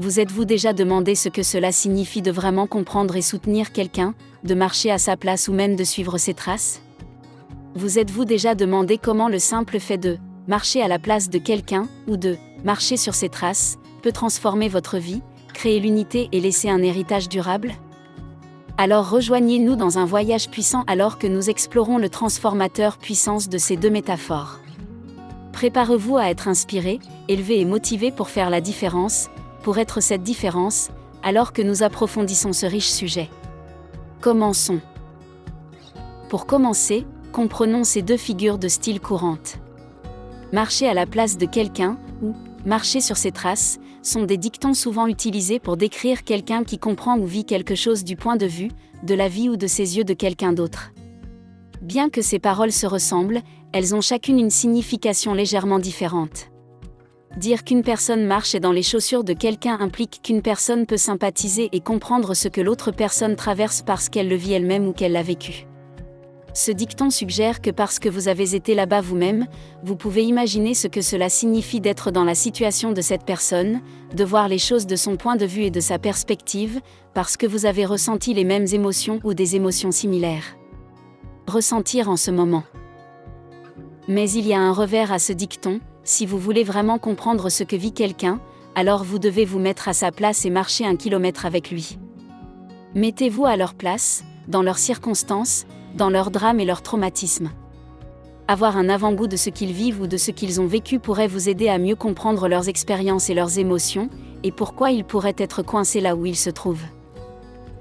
Vous êtes-vous déjà demandé ce que cela signifie de vraiment comprendre et soutenir quelqu'un, de marcher à sa place ou même de suivre ses traces? Vous êtes-vous déjà demandé comment le simple fait de marcher à la place de quelqu'un, ou de marcher sur ses traces, peut transformer votre vie, créer l'unité et laisser un héritage durable? Alors rejoignez-nous dans un voyage puissant alors que nous explorons le transformateur puissance de ces deux métaphores. Préparez-vous à être inspiré, élevé et motivé pour faire la différence, pour être cette différence, alors que nous approfondissons ce riche sujet. Commençons. Pour commencer, comprenons ces deux figures de style courantes. Marcher à la place de quelqu'un, ou marcher sur ses traces, sont des dictons souvent utilisés pour décrire quelqu'un qui comprend ou vit quelque chose du point de vue, de la vie ou de ses yeux de quelqu'un d'autre. Bien que ces paroles se ressemblent, elles ont chacune une signification légèrement différente. Dire qu'une personne marche dans les chaussures de quelqu'un implique qu'une personne peut sympathiser et comprendre ce que l'autre personne traverse parce qu'elle le vit elle-même ou qu'elle l'a vécu. Ce dicton suggère que parce que vous avez été là-bas vous-même, vous pouvez imaginer ce que cela signifie d'être dans la situation de cette personne, de voir les choses de son point de vue et de sa perspective, parce que vous avez ressenti les mêmes émotions ou des émotions similaires. Ressentir en ce moment. Mais il y a un revers à ce dicton, si vous voulez vraiment comprendre ce que vit quelqu'un, alors vous devez vous mettre à sa place et marcher 1 kilomètre avec lui. Mettez-vous à leur place, dans leurs circonstances, dans leurs drames et leurs traumatismes. Avoir un avant-goût de ce qu'ils vivent ou de ce qu'ils ont vécu pourrait vous aider à mieux comprendre leurs expériences et leurs émotions, et pourquoi ils pourraient être coincés là où ils se trouvent.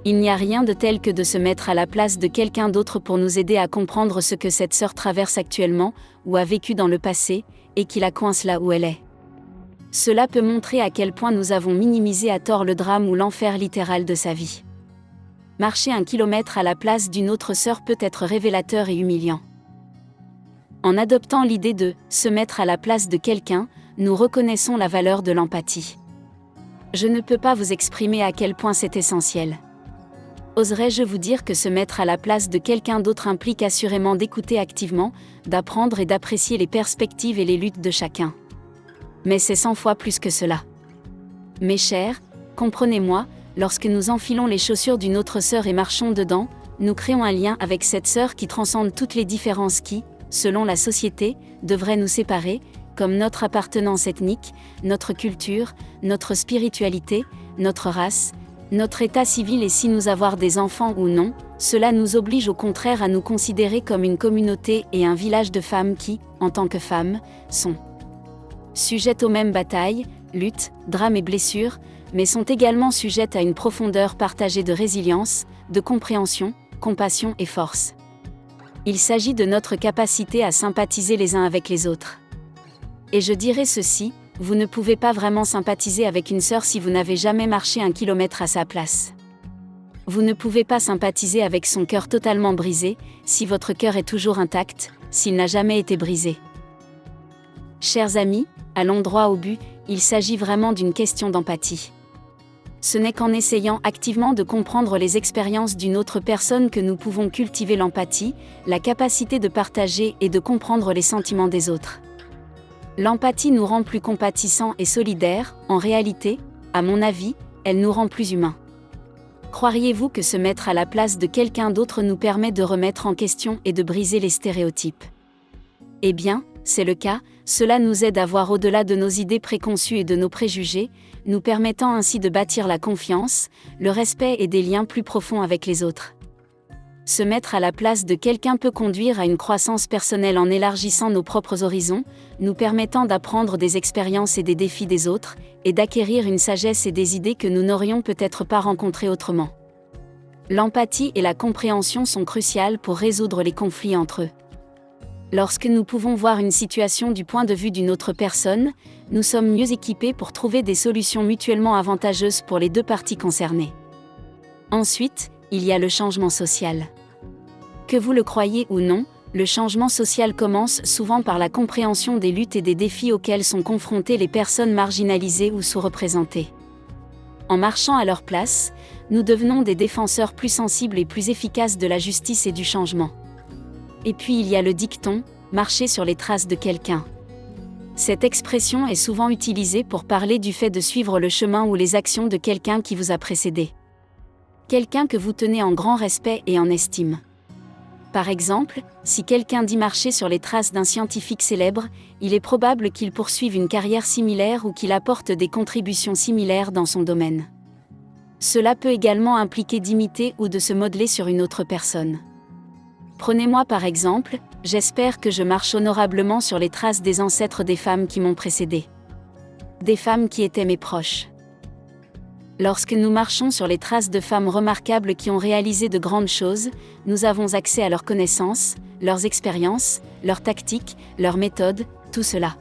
Il n'y a rien de tel que de se mettre à la place de quelqu'un d'autre pour nous aider à comprendre ce que cette sœur traverse actuellement, ou a vécu dans le passé, et qui la coince là où elle est. Cela peut montrer à quel point nous avons minimisé à tort le drame ou l'enfer littéral de sa vie. Marcher 1 kilomètre à la place d'une autre sœur peut être révélateur et humiliant. En adoptant l'idée de « se mettre à la place de quelqu'un », nous reconnaissons la valeur de l'empathie. Je ne peux pas vous exprimer à quel point c'est essentiel. Oserais-je vous dire que se mettre à la place de quelqu'un d'autre implique assurément d'écouter activement, d'apprendre et d'apprécier les perspectives et les luttes de chacun. Mais c'est 100 fois plus que cela. Mes chers, comprenez-moi, lorsque nous enfilons les chaussures d'une autre sœur et marchons dedans, nous créons un lien avec cette sœur qui transcende toutes les différences qui, selon la société, devraient nous séparer, comme notre appartenance ethnique, notre culture, notre spiritualité, notre race, notre état civil et si nous avons des enfants ou non, cela nous oblige au contraire à nous considérer comme une communauté et un village de femmes qui, en tant que femmes, sont sujettes aux mêmes batailles, luttes, drames et blessures, mais sont également sujettes à une profondeur partagée de résilience, de compréhension, compassion et force. Il s'agit de notre capacité à sympathiser les uns avec les autres. Et je dirais ceci, vous ne pouvez pas vraiment sympathiser avec une sœur si vous n'avez jamais marché 1 kilomètre à sa place. Vous ne pouvez pas sympathiser avec son cœur totalement brisé, si votre cœur est toujours intact, s'il n'a jamais été brisé. Chers amis, allons droit au but, il s'agit vraiment d'une question d'empathie. Ce n'est qu'en essayant activement de comprendre les expériences d'une autre personne que nous pouvons cultiver l'empathie, la capacité de partager et de comprendre les sentiments des autres. L'empathie nous rend plus compatissants et solidaires, en réalité, à mon avis, elle nous rend plus humains. Croiriez-vous que se mettre à la place de quelqu'un d'autre nous permet de remettre en question et de briser les stéréotypes? Eh bien, c'est le cas, cela nous aide à voir au-delà de nos idées préconçues et de nos préjugés, nous permettant ainsi de bâtir la confiance, le respect et des liens plus profonds avec les autres. Se mettre à la place de quelqu'un peut conduire à une croissance personnelle en élargissant nos propres horizons, nous permettant d'apprendre des expériences et des défis des autres, et d'acquérir une sagesse et des idées que nous n'aurions peut-être pas rencontrées autrement. L'empathie et la compréhension sont cruciales pour résoudre les conflits entre eux. Lorsque nous pouvons voir une situation du point de vue d'une autre personne, nous sommes mieux équipés pour trouver des solutions mutuellement avantageuses pour les deux parties concernées. Ensuite, il y a le changement social. Que vous le croyez ou non, le changement social commence souvent par la compréhension des luttes et des défis auxquels sont confrontées les personnes marginalisées ou sous-représentées. En marchant à leur place, nous devenons des défenseurs plus sensibles et plus efficaces de la justice et du changement. Et puis il y a le dicton « marcher sur les traces de quelqu'un ». Cette expression est souvent utilisée pour parler du fait de suivre le chemin ou les actions de quelqu'un qui vous a précédé. Quelqu'un que vous tenez en grand respect et en estime. Par exemple, si quelqu'un dit marcher sur les traces d'un scientifique célèbre, il est probable qu'il poursuive une carrière similaire ou qu'il apporte des contributions similaires dans son domaine. Cela peut également impliquer d'imiter ou de se modeler sur une autre personne. Prenez-moi par exemple, j'espère que je marche honorablement sur les traces des ancêtres des femmes qui m'ont précédé. Des femmes qui étaient mes proches. Lorsque nous marchons sur les traces de femmes remarquables qui ont réalisé de grandes choses, nous avons accès à leurs connaissances, leurs expériences, leurs tactiques, leurs méthodes, tout cela.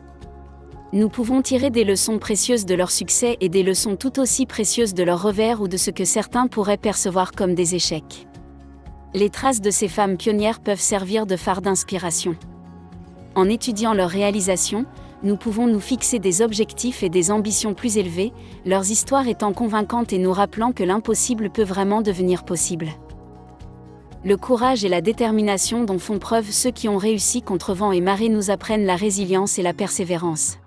Nous pouvons tirer des leçons précieuses de leur succès et des leçons tout aussi précieuses de leurs revers ou de ce que certains pourraient percevoir comme des échecs. Les traces de ces femmes pionnières peuvent servir de phare d'inspiration. En étudiant leurs réalisations, nous pouvons nous fixer des objectifs et des ambitions plus élevées, leurs histoires étant convaincantes et nous rappelant que l'impossible peut vraiment devenir possible. Le courage et la détermination dont font preuve ceux qui ont réussi contre vent et marée nous apprennent la résilience et la persévérance.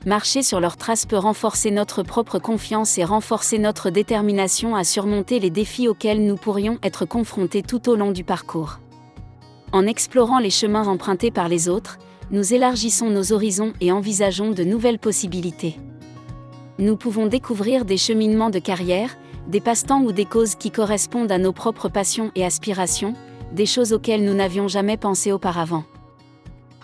Marcher sur leurs traces peut renforcer notre propre confiance et renforcer notre détermination à surmonter les défis auxquels nous pourrions être confrontés tout au long du parcours. En explorant les chemins empruntés par les autres, nous élargissons nos horizons et envisageons de nouvelles possibilités. Nous pouvons découvrir des cheminements de carrière, des passe-temps ou des causes qui correspondent à nos propres passions et aspirations, des choses auxquelles nous n'avions jamais pensé auparavant.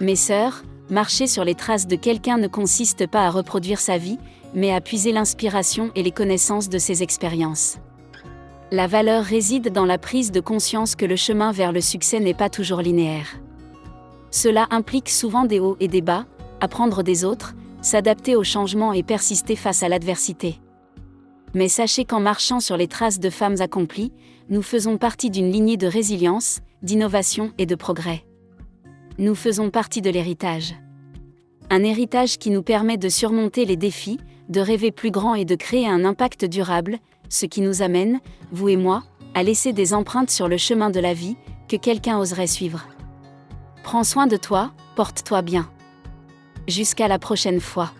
Mes sœurs, marcher sur les traces de quelqu'un ne consiste pas à reproduire sa vie, mais à puiser l'inspiration et les connaissances de ses expériences. La valeur réside dans la prise de conscience que le chemin vers le succès n'est pas toujours linéaire. Cela implique souvent des hauts et des bas, apprendre des autres, s'adapter aux changements et persister face à l'adversité. Mais sachez qu'en marchant sur les traces de femmes accomplies, nous faisons partie d'une lignée de résilience, d'innovation et de progrès. Nous faisons partie de l'héritage. Un héritage qui nous permet de surmonter les défis, de rêver plus grand et de créer un impact durable, ce qui nous amène, vous et moi, à laisser des empreintes sur le chemin de la vie, que quelqu'un oserait suivre. Prends soin de toi, porte-toi bien. Jusqu'à la prochaine fois.